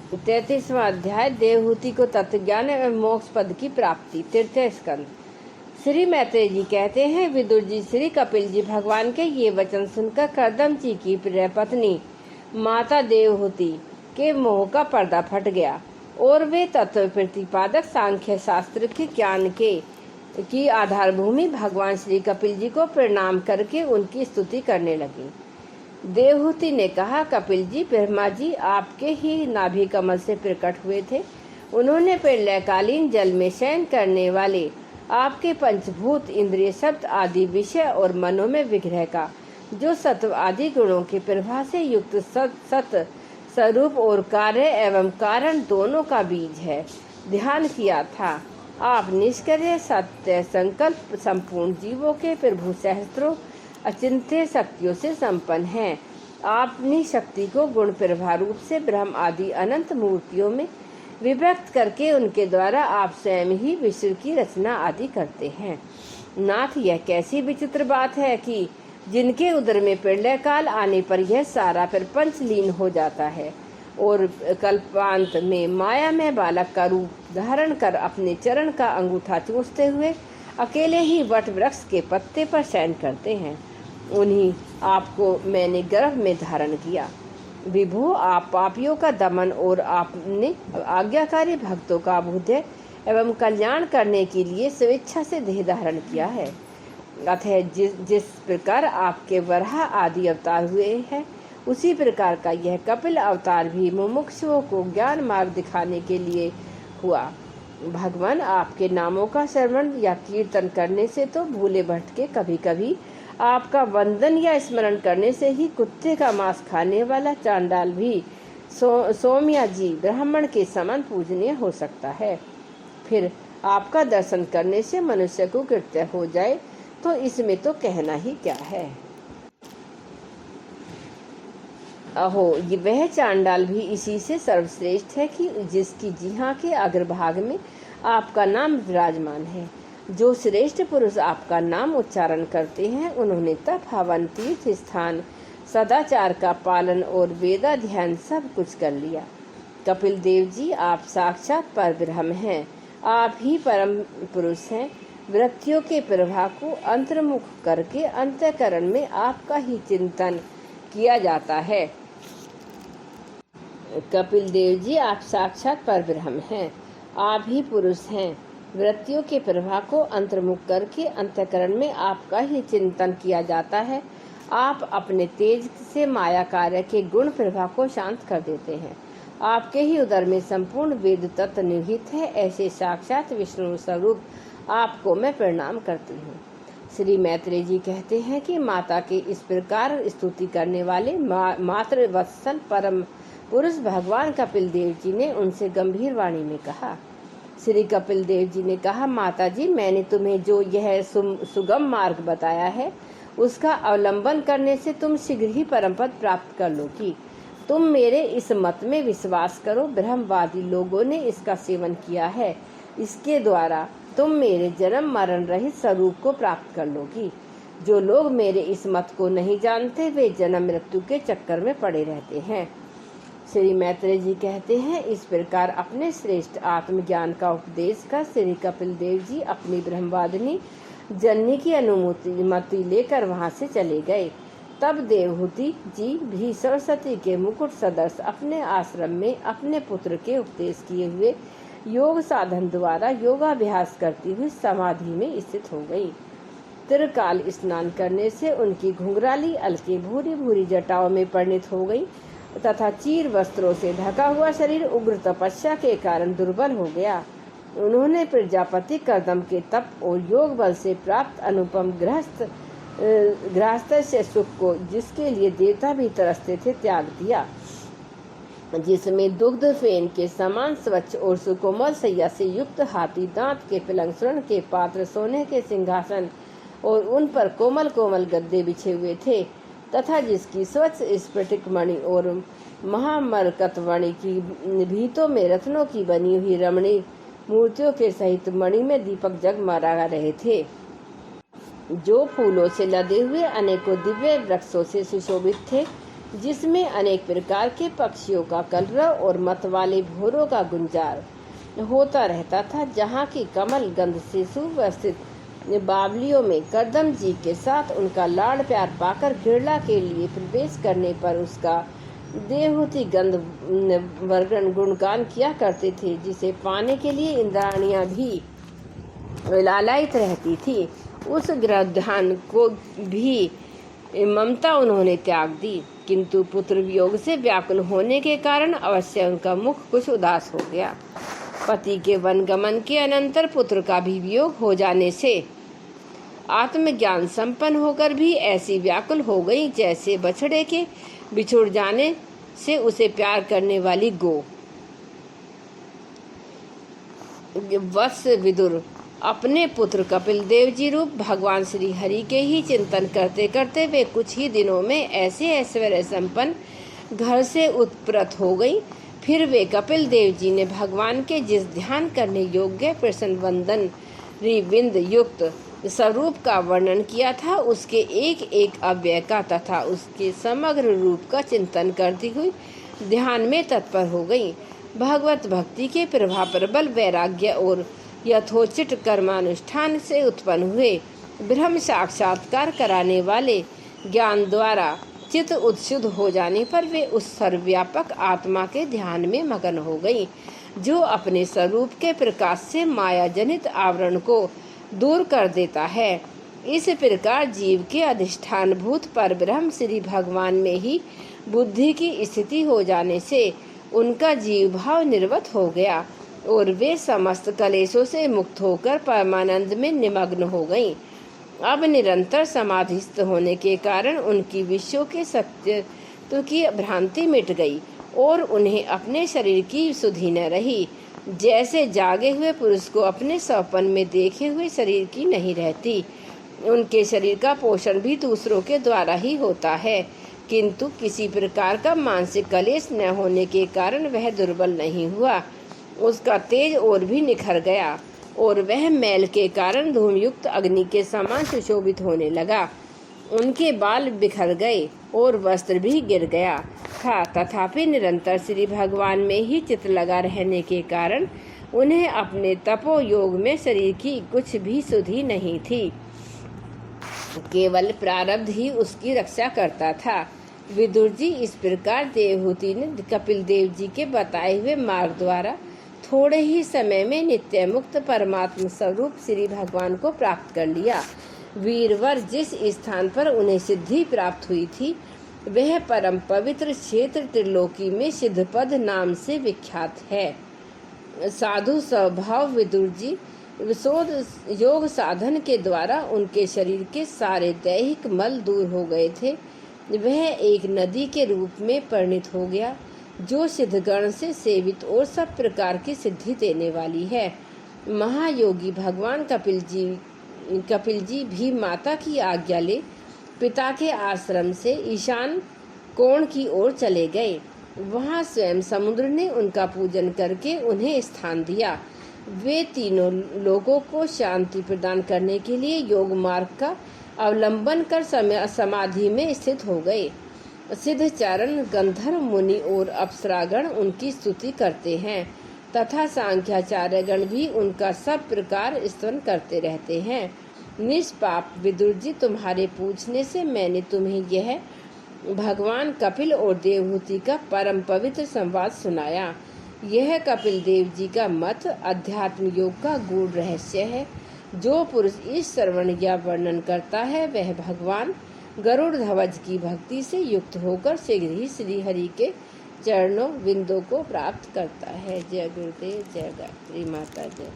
33वां अध्याय देवहूति को तत्वज्ञान एवं मोक्ष पद की प्राप्ति। तृतीय स्कंद। श्री मैत्रेय जी कहते हैं, विदुर जी श्री कपिल जी भगवान के ये वचन सुनकर कर्दम जी की प्रिय पत्नी माता देवहूति के मोह का पर्दा फट गया और वे तत्व प्रतिपादक सांख्य शास्त्र के ज्ञान की आधारभूमि भगवान श्री कपिल जी को प्रणाम करके उनकी स्तुति करने लगी। देवहूति ने कहा, कपिल जी, ब्रह्मा जी आपके ही नाभि कमल से प्रकट हुए थे। उन्होंने प्रलयकालीन जल में शयन करने वाले आपके पंचभूत इंद्रिय शब्द आदि विषय और मनो में विग्रह का, जो सत्व आदि गुणों के प्रभाव से युक्त सत स्वरूप और कार्य एवं कारण दोनों का बीज है, ध्यान किया था। आप निष्क्रिय सत्य संकल्प संपूर्ण जीवों के प्रभु सहस्त्रों अचिंत्य शक्तियों से संपन्न हैं। आप अपनी शक्ति को गुण प्रभा रूप से ब्रह्म आदि अनंत मूर्तियों में विभक्त करके उनके द्वारा आप स्वयं ही विश्व की रचना आदि करते हैं। नाथ, यह कैसी विचित्र बात है कि जिनके उदर में प्रलय काल आने पर यह सारा प्रपंच लीन हो जाता है और कल्पांत में माया में बालक का रूप धारण कर अपने चरण का अंगूठा चूसते हुए अकेले ही वट वृक्ष के पत्ते पर शयन करते हैं। उन्हीं आपको मैंने गर्भ में धारण किया। विभो, आप पापियों का दमन और आपने आज्ञाकारी भक्तों का अभ्युदय एवं कल्याण करने के लिए स्वेच्छा से देह धारण किया है। अतः जिस प्रकार आपके वराह आदि अवतार हुए हैं, उसी प्रकार का यह कपिल अवतार भी मुमुक्षुओं को ज्ञान मार्ग दिखाने के लिए हुआ। भगवान, आपके नामों का श्रवण या कीर्तन करने से तो भूले भटके कभी कभी आपका वंदन या स्मरण करने से ही कुत्ते का मांस खाने वाला चांडाल भी सोम्या जी ब्राह्मण के समान पूजनीय हो सकता है। फिर आपका दर्शन करने से मनुष्य को कृत्य हो जाए तो इसमें तो कहना ही क्या है। अहो, ये वह चांडाल भी इसी से सर्वश्रेष्ठ है कि जिसकी जिह्वा के अग्रभाग में आपका नाम विराजमान है। जो श्रेष्ठ पुरुष आपका नाम उच्चारण करते हैं, उन्होंने तप, हवन, तीर्थ स्थान, सदाचार का पालन और वेदाध्ययन सब कुछ कर लिया। कपिल देव जी, आप साक्षात परब्रह्म हैं। आप ही परम पुरुष हैं। वृत्तियों के प्रवाह को अंतर्मुख करके अंतःकरण में आपका ही चिंतन किया जाता है। कपिल देव जी, आप साक्षात परब्रह्म हैं। आप ही पुरुष हैं। वृत्तियों के प्रवाह को अंतर्मुख करके अंतःकरण में आपका ही चिंतन किया जाता है। आप अपने तेज से माया कार्य के गुण प्रवाह को शांत कर देते हैं। आपके ही उदर में संपूर्ण वेद तत्व निहित है। ऐसे साक्षात विष्णु स्वरूप आपको मैं प्रणाम करती हूँ। श्री मैत्रेय जी कहते हैं कि माता के इस प्रकार स्तुति करने वाले मातृ वत्सल परम पुरुष भगवान कपिल देव जी ने उनसे गंभीर वाणी में कहा। श्री कपिल देव जी ने कहा, माता जी, मैंने तुम्हें जो यह सुगम मार्ग बताया है, उसका अवलंबन करने से तुम शीघ्र ही परम पद प्राप्त कर लोगी। तुम मेरे इस मत में विश्वास करो। ब्रह्मवादी लोगों ने इसका सेवन किया है। इसके द्वारा तुम मेरे जन्म मरण रहित स्वरूप को प्राप्त कर लोगी। जो लोग मेरे इस मत को नहीं जानते, वे जन्म मृत्यु के चक्कर में पड़े रहते हैं। श्री मैत्रेय जी कहते हैं, इस प्रकार अपने श्रेष्ठ आत्मज्ञान का उपदेश कर श्री कपिल देव जी अपनी ब्रह्मवादिनी जननी की अनुमति लेकर वहां से चले गए। तब देवहूति जी भी सरस्वती के मुकुट सदृश अपने आश्रम में अपने पुत्र के उपदेश किए हुए योग साधन द्वारा योगाभ्यास करती हुई समाधि में स्थित हो गई। त्रिकाल स्नान करने से उनकी घुंघराली अलके भूरी भूरी जटाओं में परिणित हो गई तथा चीर वस्त्रों से ढका हुआ शरीर उग्र तपस्या के कारण दुर्बल हो गया। उन्होंने प्रजापति कर्दम के तप और योग बल से प्राप्त अनुपम गृहस्थ से सुख को, जिसके लिए देवता भी तरसते थे, त्याग दिया। जिसमें दुग्ध फेन के समान स्वच्छ और सुकोमल सैया से युक्त हाथी दांत के पलंग, स्वर्ण के पात्र, सोने के सिंहासन और उन पर कोमल कोमल गद्दे बिछे हुए थे तथा जिसकी स्वच्छ स्फटिक मणि और महामरकतमणि की भीतों में रत्नों की बनी हुई रमणी मूर्तियों के सहित मणि में दीपक जगमगा रहे थे। जो फूलों से लदे हुए अनेकों दिव्य वृक्षों से सुशोभित थे, जिसमें अनेक प्रकार के पक्षियों का कलरव और मतवाले भोरों का गुंजार होता रहता था। जहाँ की कमल गंध से सुव्यवस्थित बावलियों में करदम जी के साथ उनका लाड़ प्यार पाकर गिरला के लिए प्रवेश करने पर उसका देवहूति गंध वर्णन गुणगान किया करते थे, जिसे पाने के लिए इंद्राणियां भी लालायित रहती थी। उस ग्रहध्यान को भी ममता उन्होंने त्याग दी, किंतु पुत्र वियोग से व्याकुल होने के कारण अवश्य उनका मुख कुछ उदास हो गया। पति के वनगमन के अनंतर पुत्र का भी वियोग हो जाने से आत्मज्ञान संपन्न होकर भी ऐसी व्याकुल हो गई जैसे बछड़े के बिछुड़ जाने से उसे प्यार करने वाली गो। वत्स विदुर अपने पुत्र कपिल देव जी रूप भगवान श्री हरि के ही चिंतन करते करते वे कुछ ही दिनों में ऐसे ऐश्वर्य संपन्न घर से उत्प्रत हो गई। फिर वे कपिल देव जी ने भगवान के जिस ध्यान करने योग्य प्रसन्न वंदन रिविंद युक्त स्वरूप का वर्णन किया था, उसके एक एक अव्यय का तथा उसके समग्र रूप का चिंतन करती हुई ध्यान में तत्पर हो गई। भगवत भक्ति के प्रभाव प्रबल वैराग्य और यथोचित कर्मानुष्ठान से उत्पन्न हुए ब्रह्म साक्षात्कार कराने वाले ज्ञान द्वारा चित्त उत्सुद्ध हो जाने पर वे उस सर्वव्यापक आत्मा के ध्यान में मगन हो गई, जो अपने स्वरूप के प्रकाश से माया जनित आवरण को दूर कर देता है। इस प्रकार जीव के अधिष्ठान भूत पर ब्रह्म श्री भगवान में ही बुद्धि की स्थिति हो जाने से उनका जीव भाव निर्वत हो गया और वे समस्त कलेशों से मुक्त होकर परमानंद में निमग्न हो गईं। अब निरंतर समाधिस्थ होने के कारण उनकी विश्व के सत्य की भ्रांति मिट गई और उन्हें अपने शरीर की सुधि न रही। जैसे जागे हुए पुरुष को अपने स्वप्न में देखे हुए शरीर की नहीं रहती। उनके शरीर का पोषण भी दूसरों के द्वारा ही होता है, किंतु किसी प्रकार का मानसिक कलेश न होने के कारण वह दुर्बल नहीं हुआ। उसका तेज और भी निखर गया और वह मैल के कारण धूमयुक्त अग्नि के समान सुशोभित होने लगा। उनके बाल बिखर गए और वस्त्र भी गिर गया था, तथापि निरंतर श्री भगवान में ही चित्त लगा रहने के कारण उन्हें अपने तपो योग में शरीर की कुछ भी सुधि नहीं थी। केवल प्रारब्ध ही उसकी रक्षा करता था। विदुर जी, इस प्रकार देवहूति ने कपिल देव जी के बताए हुए मार्ग द्वारा थोड़े ही समय में नित्य मुक्त परमात्म स्वरूप श्री भगवान को प्राप्त कर लिया। वीरवर जिस स्थान पर उन्हें सिद्धि प्राप्त हुई थी, वह परम पवित्र क्षेत्र त्रिलोकी में सिद्धपद नाम से विख्यात है। साधु स्वभाव विदुर जी विशोध योग साधन के द्वारा उनके शरीर के सारे दैहिक मल दूर हो गए थे। वह एक नदी के रूप में परिणित हो गया, जो सिद्धगण से सेवित और सब प्रकार की सिद्धि देने वाली है। महायोगी भगवान कपिल जी भी माता की आज्ञा ले पिता के आश्रम से ईशान कोण की ओर चले गए। वहां स्वयं समुद्र ने उनका पूजन करके उन्हें स्थान दिया। वे तीनों लोगों को शांति प्रदान करने के लिए योग मार्ग का अवलंबन कर समाधि में स्थित हो गए। सिद्धचारण गंधर्व मुनि और अप्सरागण उनकी स्तुति करते हैं तथा सांख्याचार्यगण भी उनका सब प्रकार स्तवन करते रहते हैं। निष्पाप विदुर जी, तुम्हारे पूछने से मैंने तुम्हें यह भगवान कपिल और देवहूति का परम पवित्र संवाद सुनाया। यह कपिल देव जी का मत अध्यात्म योग का गूढ़ रहस्य है। जो पुरुष इस श्रवण या वर्णन करता है, वह भगवान गरुड़ ध्वज की भक्ति से युक्त होकर शीघ्र ही श्री हरि के चरणों बिंदों को प्राप्त करता है। जय गुरुदेव, जय गायत्री माता, जय।